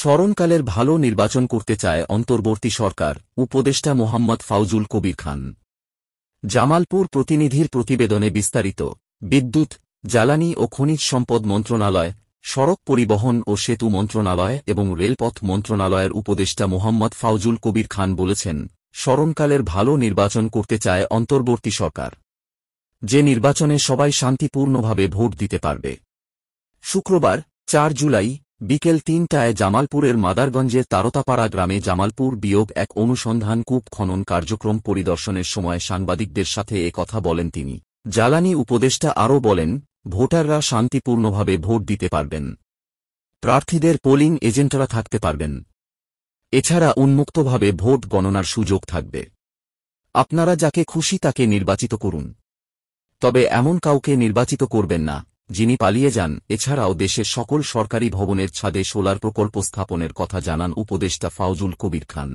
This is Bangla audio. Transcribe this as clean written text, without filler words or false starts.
স্মরণকালের ভালো নির্বাচন করতে চায় অন্তর্বর্তী সরকার, উপদেষ্টা মোহাম্মদ ফাউজুল কবির খান। জামালপুর প্রতিনিধির প্রতিবেদনে বিস্তারিত। বিদ্যুৎ, জ্বালানি ও খনিজ সম্পদ মন্ত্রণালয়, সড়ক পরিবহন ও সেতু মন্ত্রণালয় এবং রেলপথ মন্ত্রণালয়ের উপদেষ্টা মোহাম্মদ ফাউজুল কবির খান বলেছেন, স্মরণকালের ভালো নির্বাচন করতে চায় অন্তর্বর্তী সরকার, যে নির্বাচনে সবাই শান্তিপূর্ণভাবে ভোট দিতে পারবে। শুক্রবার ৪ জুলাই বিকেল ৩টায় জামালপুরের মাদারগঞ্জের তারতাপাড়া গ্রামে জামালপুর-১ অনুসন্ধান কূপ খনন কার্যক্রম পরিদর্শনের সময় সাংবাদিকদের সাথে এ কথা বলেন তিনি। জ্বালানি উপদেষ্টা আরও বলেন, ভোটাররা শান্তিপূর্ণভাবে ভোট দিতে পারবেন। প্রার্থীদের পোলিং এজেন্টরা থাকতে পারবেন। এছাড়া উন্মুক্তভাবে ভোট গণনার সুযোগ থাকবে। আপনারা যাকে খুশি তাকে নির্বাচিত করুন, তবে এমন কাউকে নির্বাচিত করবেন না যিনি পালিয়ে যান। এছাড়াও দেশের সকল সরকারি ভবনের ছাদে সোলার প্রকল্প স্থাপনের কথা জানান উপদেষ্টা ফাউজুল কবির খান।